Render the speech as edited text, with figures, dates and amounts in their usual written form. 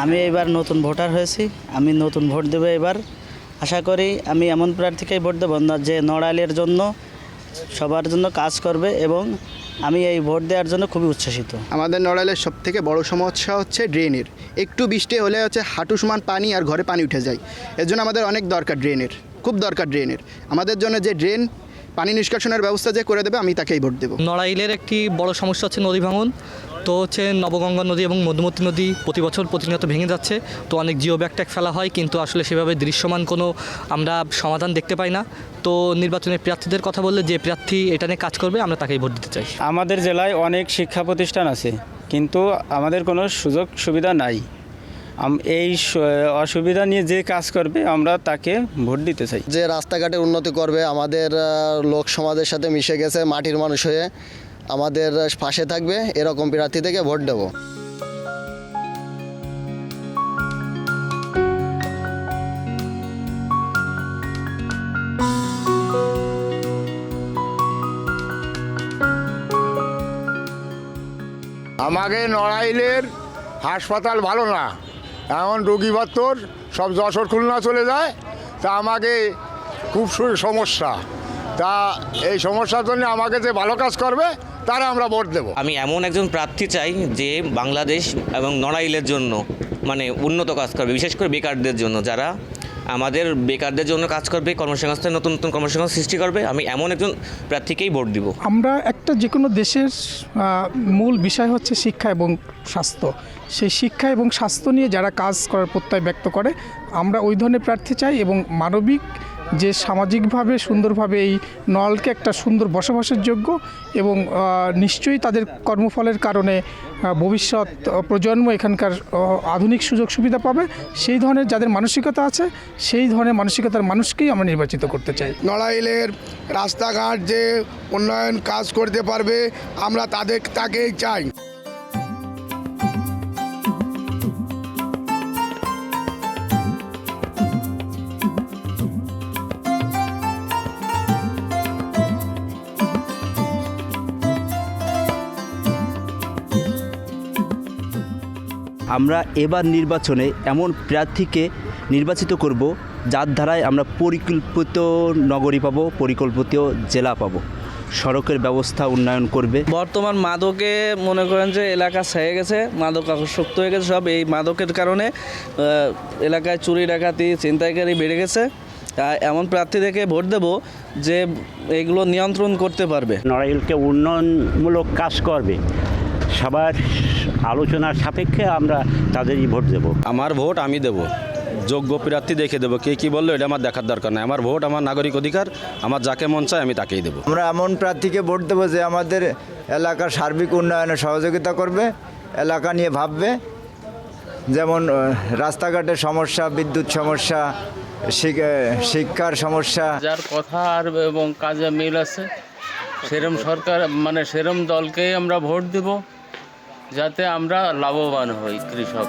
আমি এবার নতুন ভোটার হয়েছি, আমি নতুন ভোট দেবো এবার। আশা করি আমি এমন প্রার্থীকেই ভোট দেবো না যে নড়াইলের জন্য সবার জন্য কাজ করবে, এবং আমি এই ভোট দেওয়ার জন্য খুবই উচ্ছ্বসিত। আমাদের নড়াইলের সবথেকে বড় সমস্যা হচ্ছে ড্রেনের। একটু বৃষ্টি হলে হচ্ছে হাঁটু সমান পানি আর ঘরে পানি উঠে যায়। এর জন্য আমাদের অনেক দরকার ড্রেনের, খুব দরকার ড্রেনের। আমাদের জন্য যে ড্রেন পানি নিষ্কাশনের ব্যবস্থা যে করে দেবে আমি তাকেই ভোট দেবো। নড়াইলের একটি বড় সমস্যা হচ্ছে নদী ভাঙন। তো হচ্ছে নবগঙ্গা নদী এবং মধুমতি নদী প্রতি বছর প্রতিনিয়ত ভেঙে যাচ্ছে। তো অনেক জিও ব্যাগ ট্যাগ ফেলা হয়, কিন্তু আসলে সেভাবে দৃশ্যমান কোনো আমরা সমাধান দেখতে পাই না। তো নির্বাচনের প্রার্থীদের কথা বললে যে প্রার্থী এটা নিয়ে কাজ করবে আমরা তাকেই ভোট দিতে চাই। আমাদের জেলায় অনেক শিক্ষা প্রতিষ্ঠান আছে, কিন্তু আমাদের কোনো সুযোগ সুবিধা নাই। এই অসুবিধা নিয়ে যে কাজ করবে আমরা তাকে ভোট দিতে চাই। যে রাস্তাঘাটের উন্নতি করবে, আমাদের লোক সমাজের সাথে মিশে গেছে, মাটির মানুষ হয়ে আমাদের পাশে থাকবে, এরকম প্রার্থী থেকে ভোট দেব। আমাকে নড়াইলের হাসপাতাল ভালো না, এমন রোগী বাত্তর সব যশোর খুলনা চলে যায়। তা আমাকে খুব সমস্যা, তা এই সমস্যার জন্য আমাকে যে ভালো কাজ করবে তারা আমরা ভোট দেব। আমি এমন একজন প্রার্থী চাই যে বাংলাদেশ এবং নড়াইলের জন্য মানে উন্নত কাজ করবে, বিশেষ করে বেকারদের জন্য, যারা আমাদের বেকারদের জন্য কাজ করবে, কর্মসংস্থান নতুন নতুন কর্মসংস্থান সৃষ্টি করবে। আমি এমন একজন প্রার্থীকেই ভোট দিব। আমরা একটা যে কোনো দেশের মূল বিষয় হচ্ছে শিক্ষা এবং স্বাস্থ্য। সেই শিক্ষা এবং স্বাস্থ্য নিয়ে যারা কাজ করার প্রত্যয় ব্যক্ত করে, আমরা ওই ধরনের প্রার্থী চাই। এবং মানবিক যে সামাজিকভাবে সুন্দরভাবে এই নলকে একটা সুন্দর বসবাসের যোগ্য, এবং নিশ্চয়ই তাদের কর্মফলের কারণে ভবিষ্যৎ প্রজন্ম এখানকার আধুনিক সুযোগ সুবিধা পাবে, সেই ধরনের যাদের মানসিকতা আছে, সেই ধরনের মানসিকতার মানুষকেই আমরা নির্বাচিত করতে চাই। নড়াইলের রাস্তাঘাট যে উন্নয়ন কাজ করতে পারবে আমরা তাকেই চাই। আমরা এবার নির্বাচনে এমন প্রার্থীকে নির্বাচিত করব যার দ্বারাই আমরা পরিকল্পিত নগরী পাবো, পরিকল্পিত জেলা পাবো, সড়কের ব্যবস্থা উন্নয়ন করবে। বর্তমান মাদকে মনে করেন যে এলাকা ছেয়ে গেছে, মাদক আসক্ত হয়ে গেছে সব। এই মাদকের কারণে এলাকায় চুরি ডাকাতি ছিনতাইকারী বেড়ে গেছে। এমন প্রার্থী থেকে ভোট দেব যে এগুলো নিয়ন্ত্রণ করতে পারবে। নড়াইলকে উন্নয়নমূলক কাজ করবে, সবার আলোচনার সাপেক্ষে আমরা তাদেরই ভোট দেব। আমার ভোট আমি দেব, যোগ্য প্রার্থী দেখে দেবো। কে কী বললো এটা আমার দেখার দরকার নাই। আমার ভোট আমার নাগরিক অধিকার, আমার যাকে মন চায় আমি তাকেই দেবো। আমরা এমন প্রার্থীকে ভোট দেবো যে আমাদের এলাকার সার্বিক উন্নয়নে সহযোগিতা করবে, এলাকা নিয়ে ভাববে। যেমন রাস্তাঘাটের সমস্যা, বিদ্যুৎ সমস্যা, শিক্ষার সমস্যা, যার কথা আর এবং কাজে মিল আছে সেরম সরকার মানে সেরম দলকেই আমরা ভোট দেব, যাতে আমরা লাভবান হই কৃষক।